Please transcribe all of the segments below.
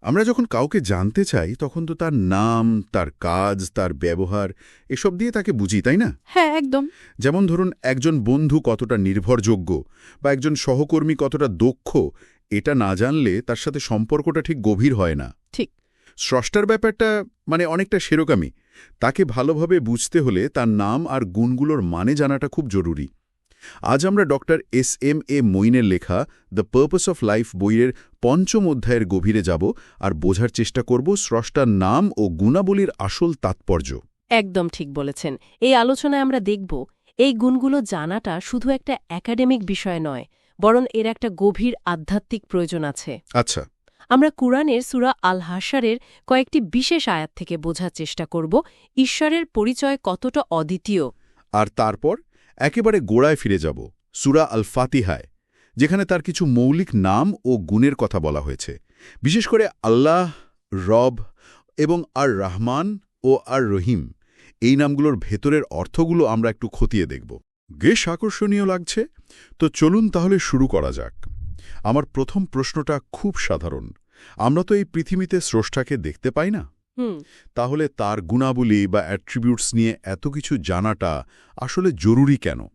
আমরা যখন কাউকে জানতে চাই তখন তো তার নাম, তার কাজ, তার ব্যবহার এসব দিয়ে তাকে বুঝি, তাই না? হ্যাঁ, একদম। যেমন ধরুন, একজন বন্ধু কতটা নির্ভরযোগ্য বা একজন সহকর্মী কতটা দক্ষ, এটা না জানলে তার সাথে সম্পর্কটা ঠিক গভীর হয় না। ঠিক। স্রষ্টার ব্যাপারটা অনেকটা সেরকমই। তাকে ভালোভাবে বুঝতে হলে তার নাম আর গুণগুলোর মানে জানাটা খুব জরুরি। আজ আমরা ডক্টর এস.এম.এ. মঈনের লেখা দ্য পারপাস অফ লাইফ বইয়ের পঞ্চম অধ্যায়ের গভীরে যাব আর বোঝার চেষ্টা করব স্রষ্টার নাম ও গুণাবলীর আসল তাৎপর্য। একদম ঠিক বলেছেন। এই আলোচনায় আমরা দেখব এই গুণগুলো জানাটা শুধু একটা একাডেমিক বিষয় নয়, বরং এর একটা গভীর আধ্যাত্মিক প্রয়োজন আছে। আচ্ছা। আমরা কুরআনের সূরা আল হাশরের কয়েকটি বিশেষ আয়াত থেকে বোঝার চেষ্টা করব ঈশ্বরের পরিচয় কতটা অদ্বিতীয়। আর তারপর একেবারে গোড়ায় ফিরে যাব, সূরা আল ফাতিহায়, যেখানে তার কিছু মৌলিক নাম ও গুণের কথা বলা হয়েছে, বিশেষ করে আল্লাহ, রব এবং আর রহমান ও আর রহিম। এই নামগুলোর ভেতরের অর্থগুলো আমরা একটু খতিয়ে দেখব। বেশ আকর্ষণীয় লাগছে। তো চলুন তাহলে শুরু করা যাক। আমার প্রথম প্রশ্নটা খুব সাধারণ। আমরা তো এই পৃথিবীতে স্রষ্টাকে দেখতে পাই না, তাহলে তার গুণাবলী বা অ্যাট্রিবিউটস নিয়ে এত কিছু জানাটা আসলে জরুরি কেন?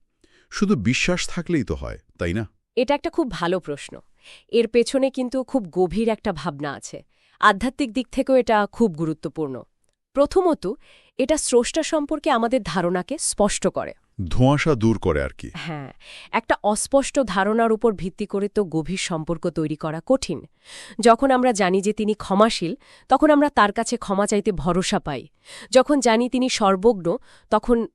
শুধু বিশ্বাস থাকলেই তো হয়, তাই না? এটা একটা খুব ভালো প্রশ্ন। এর পেছনে কিন্তু খুব গভীর একটা ভাবনা আছে। আধ্যাত্মিক দিক থেকেও এটা খুব গুরুত্বপূর্ণ। প্রথমত, এটা স্রষ্টা সম্পর্কে আমাদের ধারণাকে স্পষ্ট করে। ধোঁয়াশা দূর করে আর কি। হ্যাঁ, একটা অস্পষ্ট ধারণার উপর ভিত্তি করে তো গভীর সম্পর্ক তৈরি করা কঠিন। যখন আমরা জানি যে তিনি ক্ষমাশীল, তখন আমরা তার কাছে ক্ষমা চাইতে ভরসা পাই। যখন জানি তিনি সর্বজ্ঞ, তখন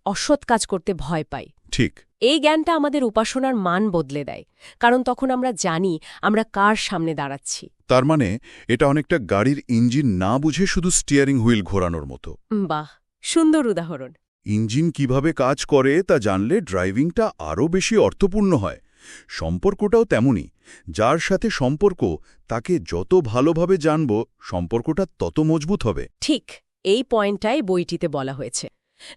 অসৎ কাজ করতে ভয় পাই। ঠিক। এই জ্ঞানটা আমাদের উপাসনার মান বদলে দেয়, কারণ তখন আমরা জানি আমরা কার সামনে দাঁড়াচ্ছি। তার মানে এটা অনেকটা গাড়ির ইঞ্জিন না বুঝে শুধু স্টিয়ারিং হুইল ঘোরানোর মতো। বাহ, সুন্দর উদাহরণ। ইঞ্জিন কিভাবে কাজ করে তা জানলে ড্রাইভিংটা আরও বেশি অর্থপূর্ণ হয়। সম্পর্কটাও তেমনই। যার সাথে সম্পর্ক, তাকে যত ভালোভাবে জানব, সম্পর্কটা তত মজবুত হবে। ঠিক, এই পয়েন্টটাই বইটিতে বলা হয়েছে।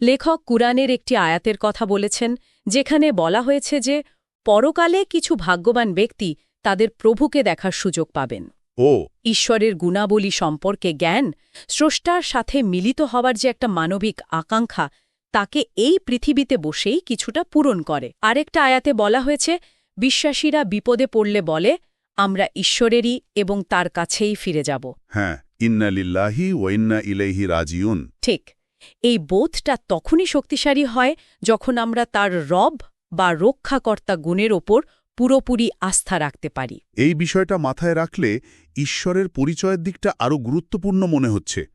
লেখক কুরআনের একটি আয়াতের কথা বলেছেন, যেখানে বলা হয়েছে যে পরকালে কিছু ভাগ্যবান ব্যক্তি তাদের প্রভুকে দেখার সুযোগ পাবেন। ও, ঈশ্বরের গুণাবলী সম্পর্কে জ্ঞান, স্রষ্টার সাথে মিলিত হওয়ার যে একটা মানবিক আকাঙ্ক্ষা, তাকে এই পৃথিবীতে বসেই কিছুটা পূরণ করে। আরেকটা আয়াতে বলা হয়েছে, বিশ্বাসীরা বিপদে পড়লে বলে, আমরা ঈশ্বরেরই এবং তার কাছেই ফিরে যাব। হ্যাঁ, ইন্না লিল্লাহি ওয়া ইন্না ইলাইহি রাজিউন। ঠিক। এই বোধটা তখনই শক্তিশালী হয় যখন আমরা তার রব বা রক্ষাকর্তা গুণের ওপর পুরোপুরি আস্থা রাখতে পারি। এই বিষয়টা মাথায় রাখলে ঈশ্বরের পরিচয়ের দিকটা আরও গুরুত্বপূর্ণ মনে হচ্ছে।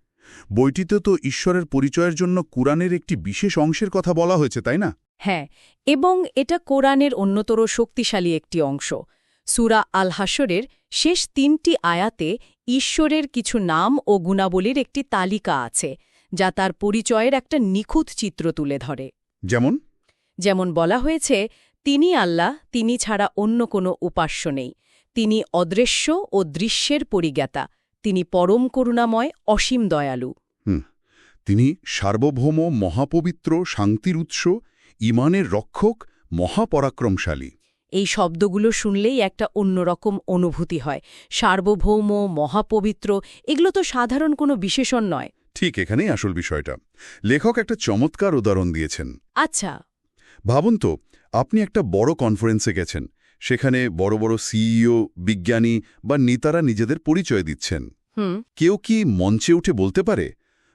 বইটিতে তো ঈশ্বরের পরিচয়ের জন্য কুরআনের একটি বিশেষ অংশের কথা বলা হয়েছে, তাই না? হ্যাঁ, এবং এটা কোরআনের অন্যতর শক্তিশালী একটি অংশ। সূরা আল হাশরের শেষ ৩টি আয়াতে ঈশ্বরের কিছু নাম ও গুণাবলীর একটি তালিকা আছে, যা তার পরিচয়ের একটা নিখুঁত চিত্র তুলে ধরে। যেমন বলা হয়েছে, তিনি আল্লাহ, তিনি ছাড়া অন্য কোনো উপাস্য নেই। তিনি অদৃশ্য ও দৃশ্যের পরিজ্ঞাতা। তিনি পরম করুণাময়, অসীম দয়ালু। তিনি সার্বভৌম, মহাপবিত্র, শান্তির উৎস, ঈমানের রক্ষক, মহাপরাক্রমশালী। এই শব্দগুলো শুনলেই একটা অন্যরকম অনুভূতি হয়। সার্বভৌম, মহাপবিত্র, এগুলো তো সাধারণ কোনো বিশেষণ নয়। ঠিক এখানেই আসল বিষয়টা। লেখক একটা চমৎকার উদাহরণ দিয়েছেন। আচ্ছা, ভাবুন তো, আপনি একটা বড় কনফারেন্সে গেছেন। সেখানে বড় বড় সিইও, বিজ্ঞানী বা নেতারা নিজেদের পরিচয় দিচ্ছেন। কেউ কি মঞ্চে উঠে বলতে পারে,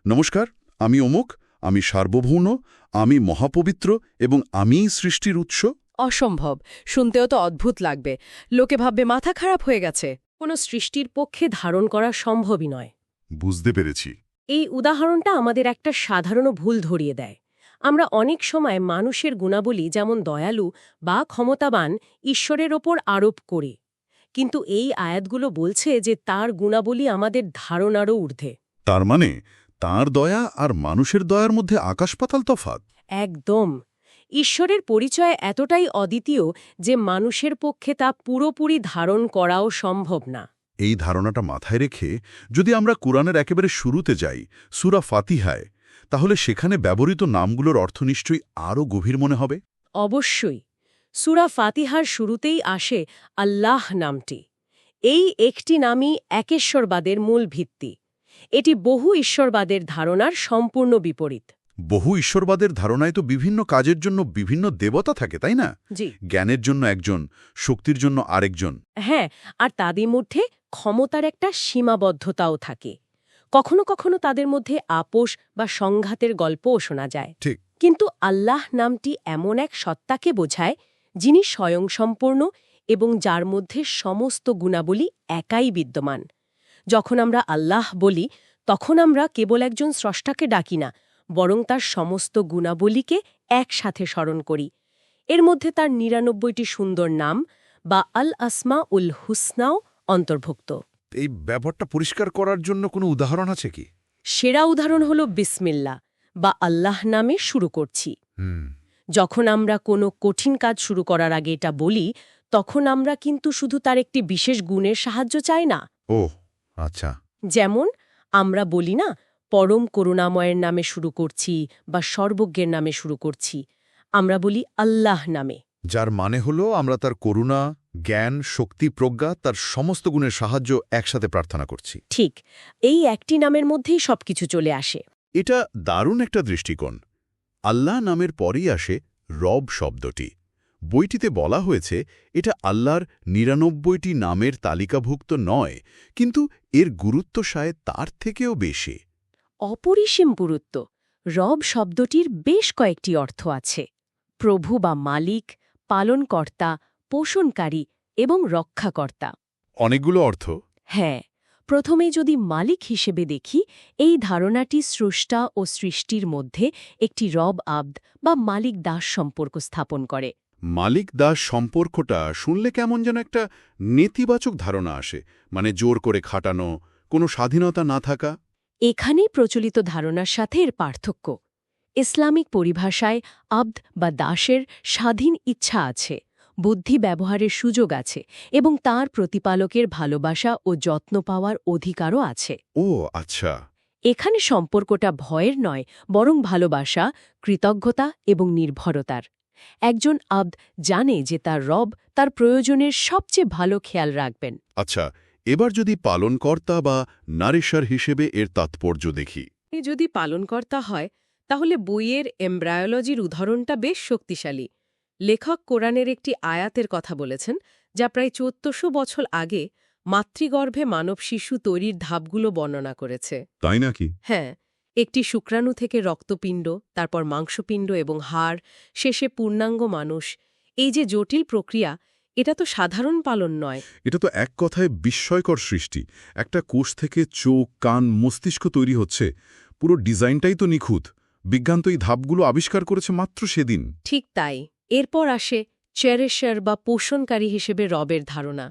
নমস্কার, আমি অমুক, আমি সার্বভৌম, আমি মহাপবিত্র এবং আমিই সৃষ্টির উৎস? অসম্ভব। শুনতেও তো অদ্ভুত লাগবে। লোকে ভাববে মাথা খারাপ হয়ে গেছে। কোনো সৃষ্টির পক্ষে ধারণ করা সম্ভবই নয়। বুঝতে পেরেছি। এই উদাহরণটা আমাদের একটা সাধারণ ভুল ধরিয়ে দেয়। আমরা অনেক সময় মানুষের গুণাবলী, যেমন দয়ালু বা ক্ষমতাবান, ঈশ্বরের ওপর আরোপ করি। কিন্তু এই আয়াতগুলো বলছে যে তার গুণাবলী আমাদের ধারণারও ঊর্ধ্বে। তার মানে তাঁর দয়া আর মানুষের দয়ার মধ্যে আকাশ-পাতাল তফাৎ। একদম। ঈশ্বরের পরিচয় এতটাই অদ্বিতীয় যে মানুষের পক্ষে তা পুরোপুরি ধারণ করাও সম্ভব না। এই ধারণাটা মাথায় রেখে যদি আমরা কুরআনের একেবারে শুরুতে যাই, সূরা ফাতিহায়, তাহলে সেখানে ব্যবহৃত নামগুলোর অর্থ নিশ্চয়ই আরও গভীর মনে হবে। অবশ্যই। সূরা ফাতিহার শুরুতেই আসে আল্লাহ নামটি। এই একটি নামই একেশ্বরবাদের মূল ভিত্তি। এটি বহু ঈশ্বরবাদের ধারণার সম্পূর্ণ বিপরীত। বহু ঈশ্বরবাদের ধারণায় তো বিভিন্ন কাজের জন্য বিভিন্ন দেবতা থাকে, তাই না? জি, জ্ঞানের জন্য একজন, শক্তির জন্য আরেকজন। হ্যাঁ, আর তাদের মধ্যে ক্ষমতার একটা সীমাবদ্ধতাও থাকে। কখনো কখনো তাদের মধ্যে আপোষ বা সংঘাতের গল্পও শোনা যায়। ঠিক। কিন্তু আল্লাহ নামটি এমন এক সত্তাকে বোঝায় যিনি স্বয়ংসম্পূর্ণ এবং যার মধ্যে সমস্ত গুণাবলী একাই বিদ্যমান। যখন আমরা আল্লাহ বলি তখন আমরা কেবল একজন স্রষ্টাকে ডাকি না, বরং তার সমস্ত গুণাবলীকে একসাথে স্মরণ করি। এর মধ্যে তার ৯৯টি সুন্দর নাম বা আল আসমা উল হুসনাও অন্তর্ভুক্ত। এই ব্যাপারটা পরিষ্কার করার জন্য কোনো উদাহরণ আছে কি? সেরা উদাহরণ হল বিসমিল্লাহ বা আল্লাহ নামে শুরু করছি। যখন আমরা কোনো কঠিন কাজ শুরু করার আগে এটা বলি, তখন আমরা কিন্তু শুধু তার একটি বিশেষ গুণের সাহায্য চাই না। ও আচ্ছা। যেমন আমরা বলি না, পরম করুণাময়ের নামে শুরু করছি বা সর্বজ্ঞের নামে শুরু করছি। আমরা বলি আল্লাহ নামে। যার মানে হলো আমরা তার করুণা, জ্ঞান, শক্তি, প্রজ্ঞা, তার সমস্ত গুণের সাহায্য একসাথে প্রার্থনা করছি। ঠিক, এই একটি নামের মধ্যেই সবকিছু চলে আসে। এটা দারুণ একটা দৃষ্টিকোণ। আল্লাহ নামের পরেই আসে রব শব্দটি। বইটিতে বলা হয়েছে এটা আল্লাহর ৯৯টি নামের তালিকাভুক্ত নয়, কিন্তু এর গুরুত্ব শায়দ তার থেকেও বেশি। অপরিসীম গুরুত্ব। রব শব্দটির বেশ কয়েকটি অর্থ আছে: প্রভু বা মালিক, পালনকর্তা, পোষণকারী এবং রক্ষাকর্তা। অনেকগুলো অর্থ। হ্যাঁ, প্রথমে যদি মালিক হিসেবে দেখি, এই ধারণাটি স্রষ্টা ও সৃষ্টির মধ্যে একটি রব আব্দ বা মালিক দাস সম্পর্ক স্থাপন করে। মালিক দাস সম্পর্কটা শুনলে কেমন যেন একটা নেতিবাচক ধারণা আসে, মানে জোর করে খাটানো, কোনো স্বাধীনতা না থাকা। এখানেই প্রচলিত ধারণার সাথে এর পার্থক্য। ইসলামিক পরিভাষায় আব্দ বা দাসের স্বাধীন ইচ্ছা আছে, বুদ্ধি ব্যবহারের সুযোগ আছে এবং তার প্রতিপালকের ভালোবাসা ও যত্ন পাওয়ার অধিকারও আছে। ও আচ্ছা। এখানে সম্পর্কটা ভয়ের নয়, বরং ভালোবাসা, কৃতজ্ঞতা এবং নির্ভরতার। একজন আব্দ জানে যে তার রব তার প্রয়োজনের সবচেয়ে ভালো খেয়াল রাখবেন। আচ্ছা, এবার যদি পালনকর্তা বা নারিশার হিসেবে এর তাৎপর্য দেখি। যদি পালনকর্তা হয়, তাহলে বইয়ের এমব্রায়োলজির উদাহরণটা বেশ শক্তিশালী। লেখক কোরআনের একটি আয়াতের কথা বলেছেন, যা প্রায় ১৪০০ বছর আগে মাতৃগর্ভে মানব শিশু তৈরির ধাপগুলো বর্ণনা করেছে। তাই নাকি? হ্যাঁ, একটি শুক্রাণু থেকে রক্তপিণ্ড, তারপর মাংসপিণ্ড এবং হাড়, শেষে পূর্ণাঙ্গ মানুষ। এই যে জটিল প্রক্রিয়া, এটা তো সাধারণ পালন নয়। এটা তো এক কথায় বিস্ময়কর সৃষ্টি। একটা কোষ থেকে চোখ, কান, মস্তিষ্ক তৈরি হচ্ছে। পুরো ডিজাইনটাই তো নিখুঁত। বিজ্ঞান তো এই ধাপগুলো আবিষ্কার করেছে মাত্র সেদিন। ঠিক তাই। এরপর আসে চেরিশার বা পোষণকারী হিসেবে রবের ধারণা।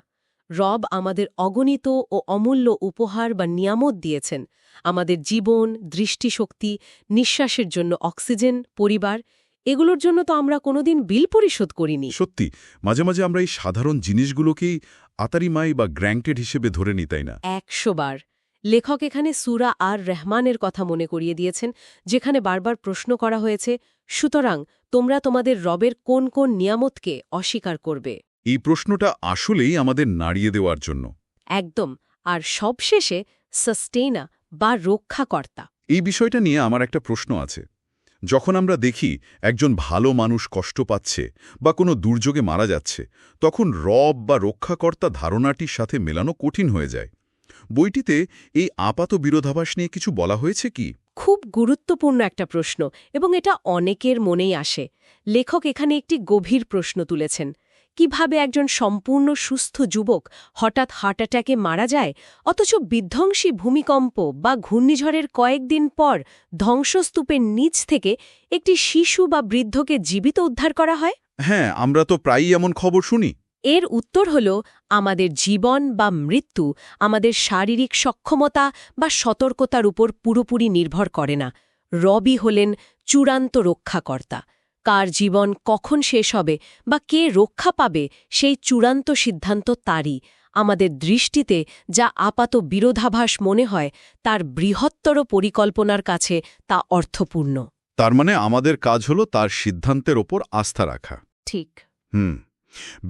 রব আমাদের অগণিত ও অমূল্য উপহার বা নিয়ামত দিয়েছেন, আমাদের জীবন, দৃষ্টিশক্তি, নিঃশ্বাসের জন্য অক্সিজেন, পরিবার। এগুলোর জন্য তো আমরা কোনোদিন বিল পরিশোধ করিনি। সত্যি, মাঝে মাঝে আমরা এই সাধারণ জিনিসগুলোকেই আতারিমাই বা গ্র্যান্টেড হিসেবে ধরে নিই, তাই না? ১০০ বার। লেখক এখানে সূরা আর রহমানের কথা মনে করিয়ে দিয়েছেন, যেখানে বারবার প্রশ্ন করা হয়েছে, সুতরাং তোমরা তোমাদের রবের কোন কোন নিয়ামতকে অস্বীকার করবে? এই প্রশ্নটা আসলেই আমাদের নাড়িয়ে দেওয়ার জন্য। একদম। আর সবশেষে সাস্টেইনা বা রক্ষাকর্তা। এই বিষয়টা নিয়ে আমার একটা প্রশ্ন আছে। যখন আমরা দেখি একজন ভালো মানুষ কষ্ট পাচ্ছে বা কোনো দুর্যোগে মারা যাচ্ছে, তখন রব বা রক্ষাকর্তা ধারণাটির সাথে মেলানো কঠিন হয়ে যায়। বইটিতে এই আপাত বিরোধাভাস নিয়ে কিছু বলা হয়েছে কি? খুব গুরুত্বপূর্ণ একটা প্রশ্ন, এবং এটা অনেকের মনেই আসে। লেখক এখানে একটি গভীর প্রশ্ন তুলেছেন। কিভাবে একজন সম্পূর্ণ সুস্থ যুবক হঠাৎ হার্ট অ্যাটাকে মারা যায়, অথচ বিধ্বংসী ভূমিকম্প বা ঘূর্ণিঝড়ের কয়েকদিন পর ধ্বংসস্তূপের নিচ থেকে একটি শিশু বা বৃদ্ধকে জীবিত উদ্ধার করা হয়? হ্যাঁ, আমরা তো প্রায়ই এমন খবর শুনি। এর উত্তর হল, আমাদের জীবন বা মৃত্যু আমাদের শারীরিক সক্ষমতা বা সতর্কতার উপর পুরোপুরি নির্ভর করে না। রবই হলেন চূড়ান্ত রক্ষাকর্তা। কার জীবন কখন শেষ হবে বা কে রক্ষা পাবে, সেই চূড়ান্ত সিদ্ধান্ত তারই। আমাদের দৃষ্টিতে যা আপাত বিরোধাভাস মনে হয়, তার বৃহত্তর পরিকল্পনার কাছে তা অর্থপূর্ণ। তার মানে আমাদের কাজ হলো তার সিদ্ধান্তের ওপর আস্থা রাখা। ঠিক।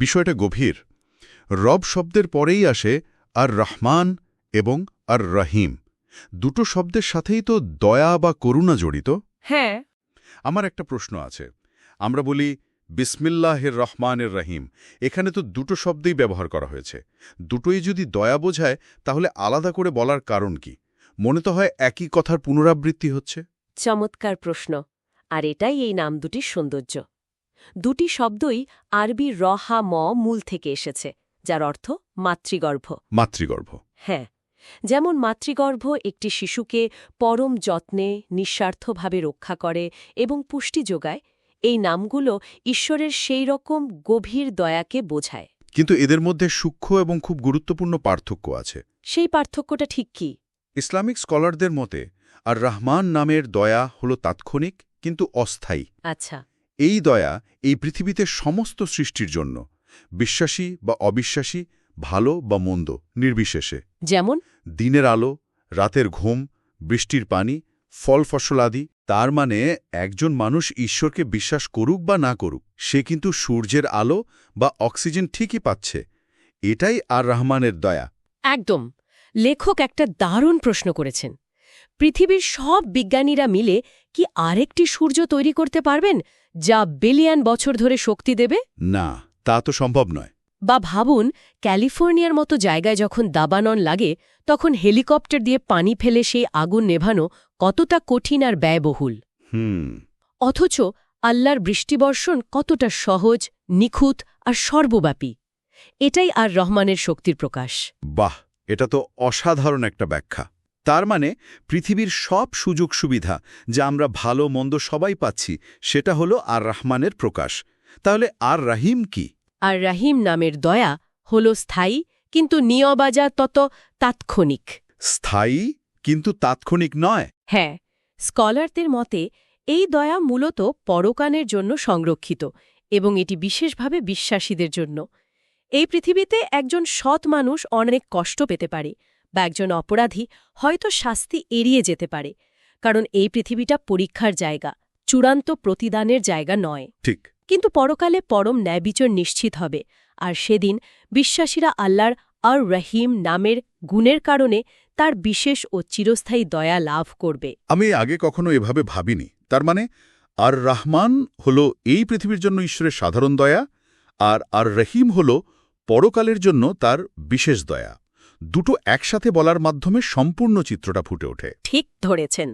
বিষয়টা গভীর। রব শব্দের পরেই আসে আর রহমান এবং আর রহিম দুটো শব্দের সাথেই তো দয়া বা করুণা জড়িত। হ্যাঁ। আমার একটা প্রশ্ন আছে। আমরা বলি বিসমিল্লাহির রহমানির রহিম, এখানে তো দুটো শব্দই ব্যবহার করা হয়েছে। দুটোই যদি দয়া বোঝায় তাহলে আলাদা করে বলার কারণ কি? মনে তো হয় একই কথার পুনরাবৃত্তি হচ্ছে। চমৎকার প্রশ্ন। আর এটাই এই নাম দুটির সৌন্দর্য। দুটি শব্দই আরবি রহা ম মূল থেকে এসেছে, যার অর্থ মাতৃগর্ভ। মাতৃগর্ভ। হ্যাঁ, যেমন মাতৃগর্ভ একটি শিশুকে পরম যত্নে নিঃস্বার্থভাবে রক্ষা করে এবং পুষ্টি যোগায়, এই নামগুলো ঈশ্বরের সেই রকম গভীর দয়াকে বোঝায়। কিন্তু এদের মধ্যে সূক্ষ্ম এবং খুব গুরুত্বপূর্ণ পার্থক্য আছে। সেই পার্থক্যটা ঠিক কি? ইসলামিক স্কলারদের মতে আর রহমান নামের দয়া হল তাৎক্ষণিক কিন্তু অস্থায়ী। আচ্ছা। এই দয়া এই পৃথিবীতে সমস্ত সৃষ্টির জন্য, বিশ্বাসী বা অবিশ্বাসী, ভালো বা মন্দ নির্বিশেষে। যেমন দিনের আলো, রাতের ঘুম, বৃষ্টির পানি, ফল ফসল আদি। তার মানে একজন মানুষ ঈশ্বরকে বিশ্বাস করুক বা না করুক, সে কিন্তু সূর্যের আলো বা অক্সিজেন ঠিকই পাচ্ছে। এটাই আর রহমানের দয়া। একদম। লেখক একটা দারুণ প্রশ্ন করেছেন। পৃথিবীর সব বিজ্ঞানীরা মিলে কি আরেকটি সূর্য তৈরি করতে পারবেন যা বিলিয়ন বছর ধরে শক্তি দেবে? না, তা তো সম্ভব নয়। বা ভাবুন, ক্যালিফোর্নিয়ার মতো জায়গায় যখন দাবানল লাগে তখন হেলিকপ্টার দিয়ে পানি ফেলে সেই আগুন নেভানো কতটা কঠিন আর ব্যয়বহুল। অথচ আল্লাহর বৃষ্টিবর্ষণ কতটা সহজ, নিখুঁত আর সর্বব্যাপী। এটাই আর রহমানের শক্তির প্রকাশ। বাহ, এটা তো অসাধারণ একটা ব্যাখ্যা। তার মানে পৃথিবীর সব সুযোগ সুবিধা যা আমরা ভালো মন্দ সবাই পাচ্ছি, সেটা হলো আর রহমানের প্রকাশ। তাহলে আর রাহিম কি? আর রাহিম নামের দয়া হল স্থায়ী কিন্তু নিয়বাজা তত তাৎক্ষণিক। স্থায়ী কিন্তু তাৎক্ষণিক নয়। হ্যাঁ, স্কলারদের মতে এই দয়া মূলত পরকানের জন্য সংরক্ষিত এবং এটি বিশেষভাবে বিশ্বাসীদের জন্য। এই পৃথিবীতে একজন সৎ মানুষ অনেক কষ্ট পেতে পারে বা একজন অপরাধী হয়তো শাস্তি এড়িয়ে যেতে পারে, কারণ এই পৃথিবীটা পরীক্ষার জায়গা, চূড়ান্ত প্রতিদানের জায়গা নয়। ঠিক। কিন্তু পরকালে পরম ন্যায়বিচার নিশ্চিত হবে, আর সেদিন বিশ্বাসীরা আল্লাহর আর রহিম নামের গুণের কারণে তার বিশেষ ও চিরস্থায়ী দয়া লাভ করবে। আমি আগে কখনো এভাবে ভাবিনি। তার মানে আর রহমান হল এই পৃথিবীর জন্য ঈশ্বরের সাধারণ দয়া, আর রহিম হল পরকালের জন্য তার বিশেষ দয়া। দুটো একসাথে বলার মাধ্যমে সম্পূর্ণ চিত্রটা ফুটে ওঠে। ঠিক ধরেছেন।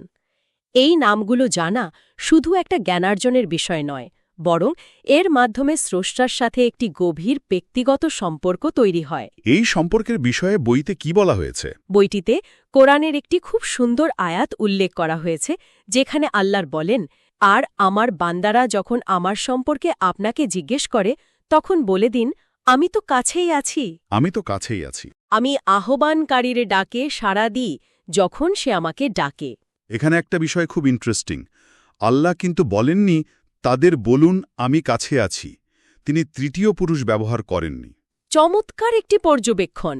এই নামগুলো জানা শুধু একটা জ্ঞানার্জনের বিষয় নয়, বরং এর মাধ্যমে স্রষ্টার সাথে একটি গভীর ব্যক্তিগত সম্পর্ক তৈরি হয়। এই সম্পর্কের বিষয়ে বইতে কি বলা হয়েছে? বইটিতে কোরআনের একটি খুব সুন্দর আয়াত উল্লেখ করা হয়েছে, যেখানে আল্লাহর বলেন, আর আমার বান্দারা যখন আমার সম্পর্কে আপনাকে জিজ্ঞেস করে তখন বলে দিন, আমি তো কাছেই আছি। আমি তো কাছেই আছি। আমি আহ্বানকারীর ডাকে সাড়া দিই যখন সে আমাকে ডাকে। এখানে একটা বিষয় খুব ইন্টারেস্টিং। আল্লাহ কিন্তু বলেননি তাদের বলুন আমি কাছে আছি। তিনি তৃতীয় পুরুষ ব্যবহার করেননি। চমৎকার একটি পর্যবেক্ষণ।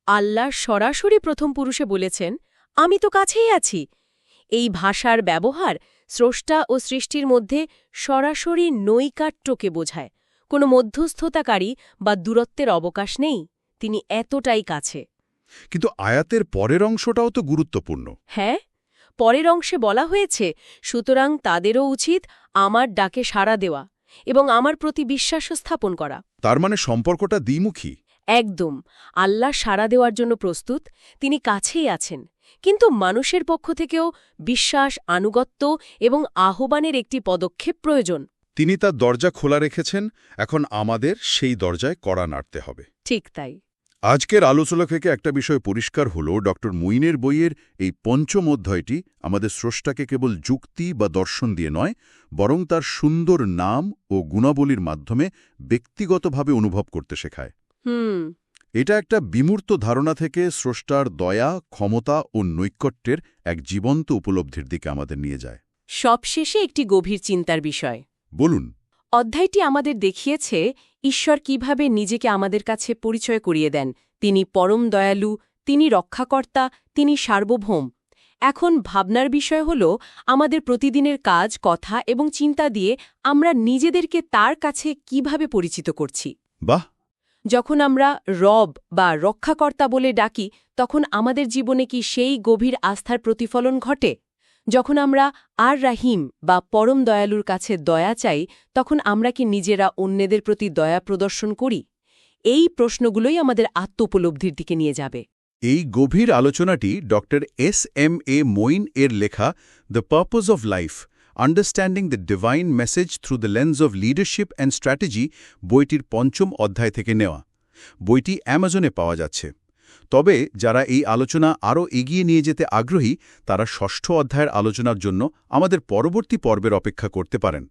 আল্লাহ সরাসরি প্রথম পুরুষে বলেছেন, আমি তো কাছেই আছি। এই ভাষার ব্যবহার স্রষ্টা ও সৃষ্টির মধ্যে সরাসরি নৈকাট্যকে বোঝায়। কোনো মধ্যস্থতাকারী বা দূরত্বের অবকাশ নেই, তিনি এতটাই কাছে। কিন্তু আয়াতের পরের অংশটাও তো গুরুত্বপূর্ণ। হ্যাঁ, পরের অংশে বলা হয়েছে, সুতরাং তাদেরও উচিত আমার ডাকে সাড়া দেওয়া এবং আমার প্রতি বিশ্বাস স্থাপন করা। তার মানে সম্পর্কটা দ্বিমুখী। একদম। আল্লাহ সাড়া দেওয়ার জন্য প্রস্তুত, তিনি কাছেই আছেন, কিন্তু মানুষের পক্ষ থেকেও বিশ্বাস, আনুগত্য এবং আহ্বানের একটি পদক্ষেপ প্রয়োজন। তিনি তার দরজা খোলা রেখেছেন, এখন আমাদের সেই দরজায় কড়া নাড়তে হবে। ঠিক তাই। আজকের আলোচনা থেকে একটা বিষয় পরিষ্কার হল, ডক্টর মুইনের বইয়ের এই পঞ্চম অধ্যায়টি আমাদের স্রষ্টাকে কেবল যুক্তি বা দর্শন দিয়ে নয়, বরং তার সুন্দর নাম ও গুণাবলীর মাধ্যমে ব্যক্তিগতভাবে অনুভব করতে শেখায়। এটা একটা বিমূর্ত ধারণা থেকে স্রষ্টার দয়া, ক্ষমতা ও নৈকট্যের এক জীবন্ত উপলব্ধির দিকে আমাদের নিয়ে যায়। সবশেষে একটি গভীর চিন্তার বিষয়। বলুন। অধ্যায়টি আমাদের দেখিয়েছে ঈশ্বর কিভাবে নিজেকে আমাদের কাছে পরিচয় করিয়ে দেন। তিনি পরম দয়ালু, তিনি রক্ষাকর্তা, তিনি সার্বভৌম। এখন ভাবনার বিষয় হল, আমাদের প্রতিদিনের কাজ, কথা এবং চিন্তা দিয়ে আমরা নিজেদেরকে তার কাছে কিভাবে পরিচিত করছি। বাহ, যখন আমরা রব বা রক্ষাকর্তা বলে ডাকি তখন আমাদের জীবনে কি সেই গভীর আস্থার প্রতিফলন ঘটে? যখন আমরা আর রাহিম বা পরম দয়ালুর কাছে দয়া চাই তখন আমরা কি নিজেরা অন্যদের প্রতি দয়া প্রদর্শন করি? এই প্রশ্নগুলোই আমাদের আত্মোপলব্ধির দিকে নিয়ে যাবে। এই গভীর আলোচনাটি ডক্টর মঈন এর লেখা the purpose of life understanding the divine message through the lens of leadership and strategy বইটির ৫ম অধ্যায় থেকে নেওয়া। বইটি অ্যামাজনে পাওয়া যাচ্ছে। তবে যারা এই আলোচনা আরও এগিয়ে নিয়ে যেতে আগ্রহী তারা ৬ষ্ঠ অধ্যায়ের আলোচনার জন্য আমাদের পরবর্তী পর্বের অপেক্ষা করতে পারেন।